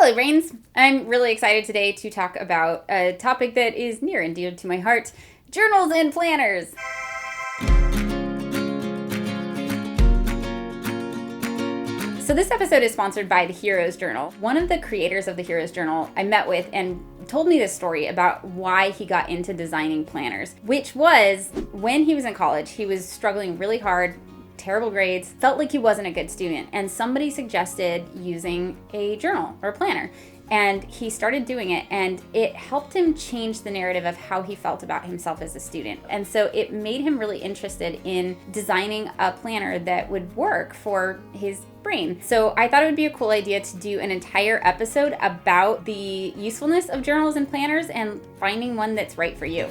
Hello, brains. I'm really excited today to talk about a topic that is near and dear to my heart, journals and planners. So this episode is sponsored by the Heroes Journal. One of the creators of the Heroes Journal I met with and told me this story about why he got into designing planners, which was when he was in college. He was struggling really hard, terrible grades, felt like he wasn't a good student, and somebody suggested using a journal or a planner. And he started doing it, and it helped him change the narrative of how he felt about himself as a student. And so it made him really interested in designing a planner that would work for his brain. So I thought it would be a cool idea to do an entire episode about the usefulness of journals and planners and finding one that's right for you.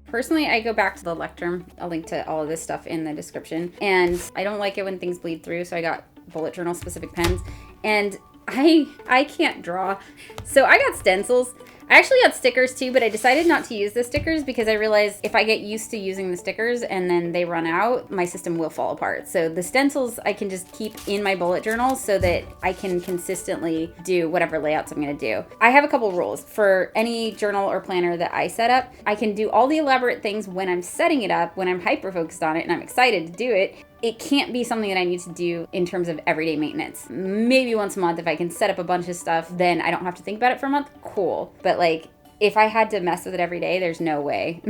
Personally, I go back to the Lechtturm. I'll link to all of this stuff in the description. And I don't like it when things bleed through, so I got bullet journal specific pens. And I can't draw. So I got stencils. I actually got stickers too, but I decided not to use the stickers because I realized if I get used to using the stickers and then they run out, my system will fall apart. So the stencils I can just keep in my bullet journal so that I can consistently do whatever layouts I'm going to do. I have a couple rules for any journal or planner that I set up. I can do all the elaborate things when I'm setting it up, when I'm hyper focused on it and I'm excited to do it. It can't be something that I need to do in terms of everyday maintenance. Maybe once a month, if I can set up a bunch of stuff, then I don't have to think about it for a month. Cool. But like, if I had to mess with it every day, there's no way.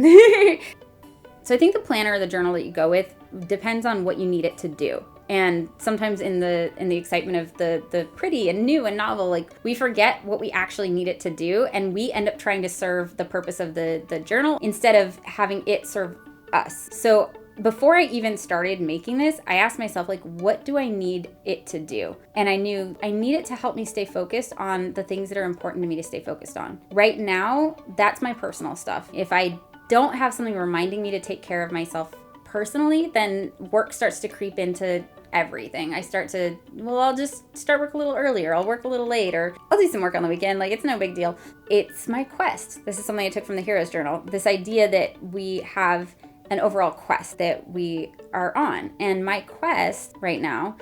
So I think the planner or the journal that you go with depends on what you need it to do. And sometimes in the excitement of the pretty and new and novel, like we forget what we actually need it to do, and we end up trying to serve the purpose of the journal instead of having it serve us. So before I even started making this, I asked myself, like, what do I need it to do? And I knew I need it to help me stay focused on the things that are important to me to stay focused on. Right now, that's my personal stuff. If I don't have something reminding me to take care of myself personally, then work starts to creep into everything. I start to, I'll just start work a little earlier. I'll work a little late, or I'll do some work on the weekend. Like, it's no big deal. It's my quest. This is something I took from the Heroes Journal. This idea that we have an overall quest that we are on. And my quest right now,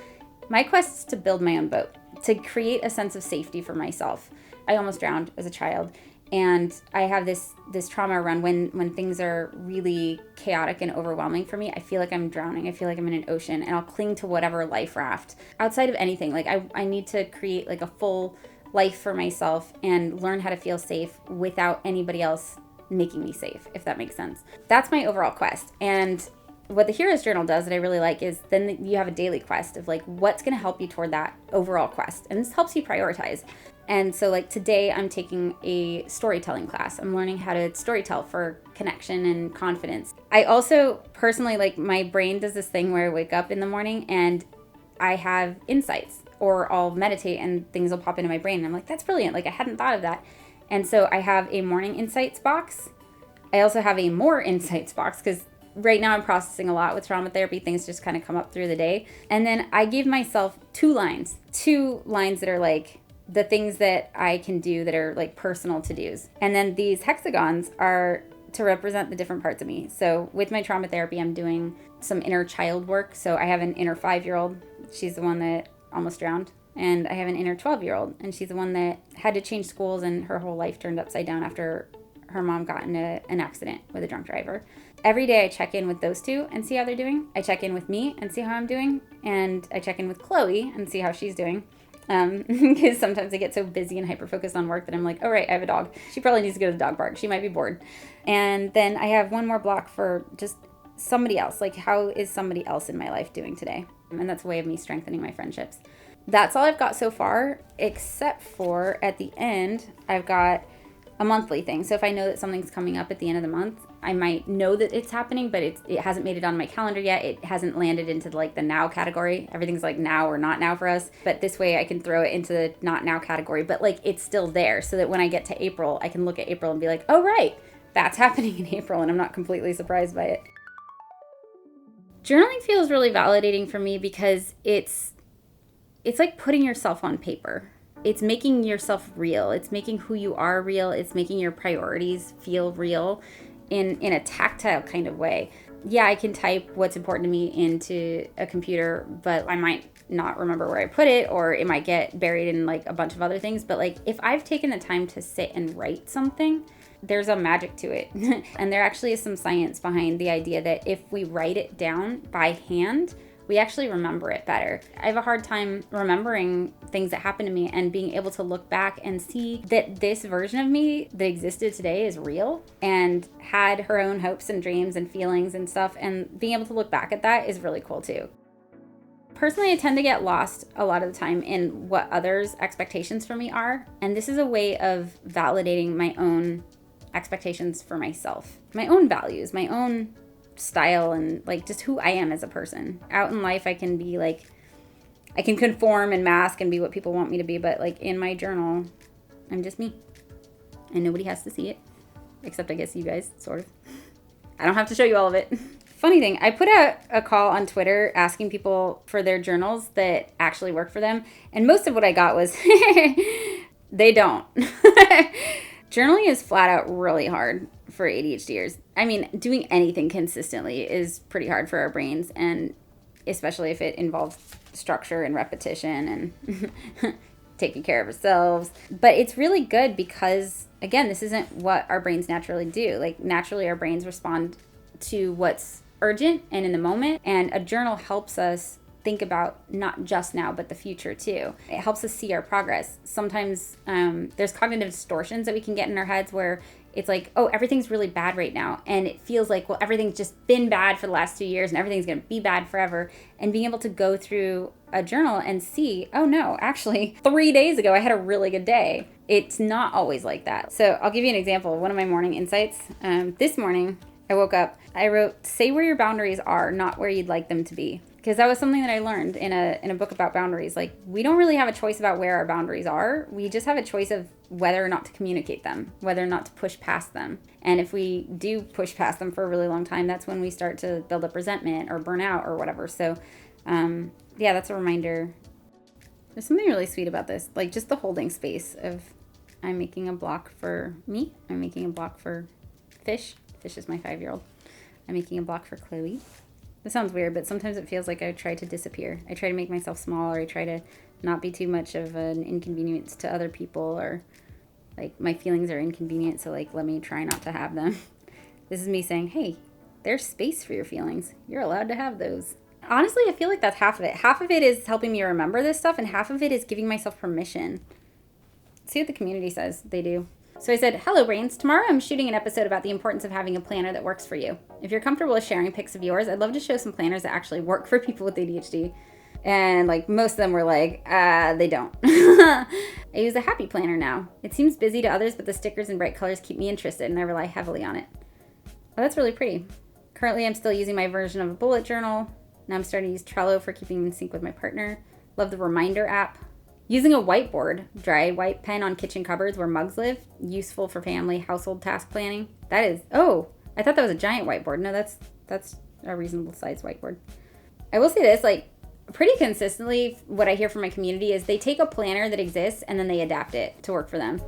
is to build my own boat, to create a sense of safety for myself. I almost drowned as a child. And I have this trauma around when things are really chaotic and overwhelming for me. I feel like I'm drowning. I feel like I'm in an ocean, and I'll cling to whatever life raft. Outside of anything, like I need to create like a full life for myself and learn how to feel safe without anybody else making me safe, if that makes sense. That's my overall quest. And what the Heroes Journal does that I really like is then you have a daily quest of like what's going to help you toward that overall quest. And this helps you prioritize. And so like today I'm taking a storytelling class. I'm learning how to storytell for connection and confidence. I also personally, like, my brain does this thing where I wake up in the morning and I have insights, or I'll meditate and things will pop into my brain and I'm like, that's brilliant. Like, I hadn't thought of that. And so I have a morning insights box. I also have a more insights box because right now I'm processing a lot with trauma therapy. Things just kind of come up through the day. And then I give myself two lines that are like the things that I can do that are like personal to-dos. And then these hexagons are to represent the different parts of me. So with my trauma therapy, I'm doing some inner child work. So I have an inner 5-year-old. She's the one that almost drowned. And I have an inner 12-year-old, and she's the one that had to change schools and her whole life turned upside down after her mom got in an accident with a drunk driver. Every day I check in with those two and see how they're doing. I check in with me and see how I'm doing. And I check in with Chloe and see how she's doing. Because sometimes I get so busy and hyper-focused on work that I'm like, oh, right, I have a dog. She probably needs to go to the dog park. She might be bored. And then I have one more block for just somebody else. Like, how is somebody else in my life doing today? And that's a way of me strengthening my friendships. That's all I've got so far, except for at the end, I've got a monthly thing. So if I know that something's coming up at the end of the month, I might know that it's happening, but it hasn't made it on my calendar yet. It hasn't landed into like the now category. Everything's like now or not now for us. But this way I can throw it into the not now category, but like it's still there so that when I get to April, I can look at April and be like, oh, right, that's happening in April. And I'm not completely surprised by it. Journaling feels really validating for me because it's like putting yourself on paper. It's making yourself real. It's making who you are real. It's making your priorities feel real in a tactile kind of way. Yeah, I can type what's important to me into a computer, but I might not remember where I put it, or it might get buried in like a bunch of other things. But like if I've taken the time to sit and write something, there's a magic to it. And there actually is some science behind the idea that if we write it down by hand, we actually remember it better. I have a hard time remembering things that happen to me, and being able to look back and see that this version of me that existed today is real and had her own hopes and dreams and feelings and stuff. And being able to look back at that is really cool too. Personally, I tend to get lost a lot of the time in what others' expectations for me are. And this is a way of validating my own expectations for myself, my own values, my own style, and like just who I am as a person. Out in life, I can be like, I can conform and mask and be what people want me to be, but like in my journal, I'm just me. And nobody has to see it, except I guess you guys, sort of. I don't have to show you all of it. Funny thing, I put out a call on Twitter asking people for their journals that actually work for them, and most of what I got was, they don't. Journaling is flat out really hard for ADHDers. I mean, doing anything consistently is pretty hard for our brains, and especially if it involves structure and repetition and taking care of ourselves. But it's really good because, again, this isn't what our brains naturally do. Like, naturally, our brains respond to what's urgent and in the moment, and a journal helps us think about not just now, but the future too. It helps us see our progress. Sometimes there's cognitive distortions that we can get in our heads where it's like, oh, everything's really bad right now. And it feels like, well, everything's just been bad for the last 2 years and everything's going to be bad forever. And being able to go through a journal and see, oh no, actually 3 days ago, I had a really good day. It's not always like that. So I'll give you an example. One of my morning insights. This morning, I woke up, I wrote, say where your boundaries are, not where you'd like them to be. Because that was something that I learned in a book about boundaries. Like, we don't really have a choice about where our boundaries are. We just have a choice of whether or not to communicate them, whether or not to push past them. And if we do push past them for a really long time, that's when we start to build up resentment or burn out or whatever. So, yeah, that's a reminder. There's something really sweet about this. Like, just the holding space of, I'm making a block for me. I'm making a block for Fish. Fish is my 5-year-old. I'm making a block for Chloe. This sounds weird, but sometimes it feels like I try to disappear. I try to make myself small, or I try to not be too much of an inconvenience to other people, or like my feelings are inconvenient, so like let me try not to have them. This is me saying, hey, there's space for your feelings. You're allowed to have those. Honestly, I feel like that's half of it. Half of it is helping me remember this stuff, and half of it is giving myself permission. See what the community says they do. So I said, hello, brains. Tomorrow I'm shooting an episode about the importance of having a planner that works for you. If you're comfortable with sharing pics of yours, I'd love to show some planners that actually work for people with ADHD. And like most of them were like, they don't. I use a happy planner now. It seems busy to others, but the stickers and bright colors keep me interested, and I rely heavily on it. Oh, that's really pretty. Currently, I'm still using my version of a bullet journal. Now I'm starting to use Trello for keeping in sync with my partner. Love the reminder app. Using a whiteboard, dry white pen on kitchen cupboards where mugs live, useful for family household task planning. That is, oh, I thought that was a giant whiteboard. No, that's a reasonable size whiteboard. I will say this, like, pretty consistently, what I hear from my community is they take a planner that exists and then they adapt it to work for them.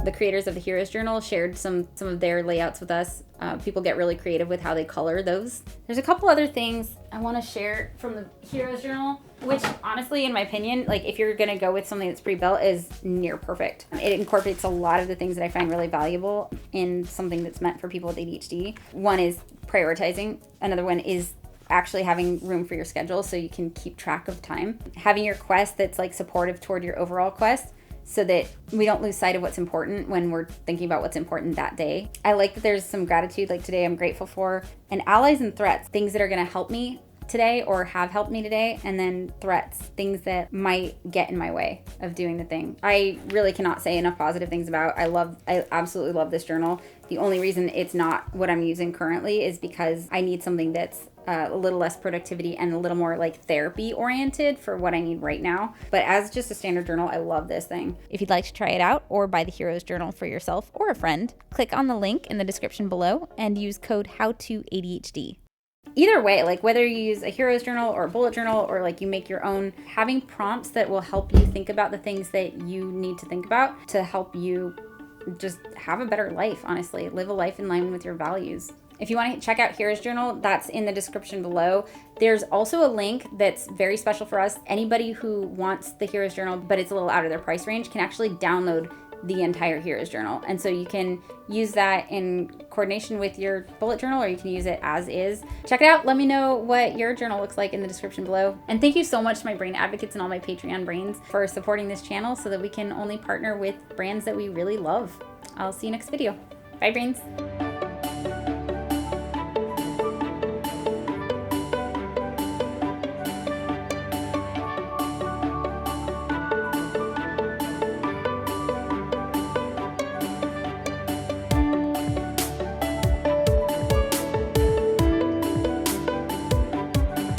The creators of the Heroes Journal shared some of their layouts with us. People get really creative with how they color those. There's a couple other things I want to share from the Heroes Journal, which honestly, in my opinion, like if you're going to go with something that's pre-built, is near perfect. It incorporates a lot of the things that I find really valuable in something that's meant for people with ADHD. One is prioritizing. Another one is actually having room for your schedule so you can keep track of time. Having your quest that's like supportive toward your overall quest, so that we don't lose sight of what's important when we're thinking about what's important that day. I like that there's some gratitude, like today I'm grateful for, and allies and threats, things that are gonna help me today or have helped me today, and then threats, things that might get in my way of doing the thing. I really cannot say enough positive things about. I absolutely love this journal. The only reason it's not what I'm using currently is because I need something that's a little less productivity and a little more like therapy oriented for what I need right now. But as just a standard journal, I love this thing. If you'd like to try it out or buy the Heroes Journal for yourself or a friend, click on the link in the description below and use code HOWTOADHD. Either way, like whether you use a Heroes Journal or a bullet journal or like you make your own, having prompts that will help you think about the things that you need to think about to help you just have a better life, honestly. Live a life in line with your values. If you want to check out Hero's Journal, that's in the description below. There's also a link that's very special for us. Anybody who wants the Hero's Journal, but it's a little out of their price range, can actually download the entire Hero's Journal. And so you can use that in coordination with your bullet journal, or you can use it as is. Check it out. Let me know what your journal looks like in the description below. And thank you so much to my brain advocates and all my Patreon brains for supporting this channel so that we can only partner with brands that we really love. I'll see you next video. Bye, brains.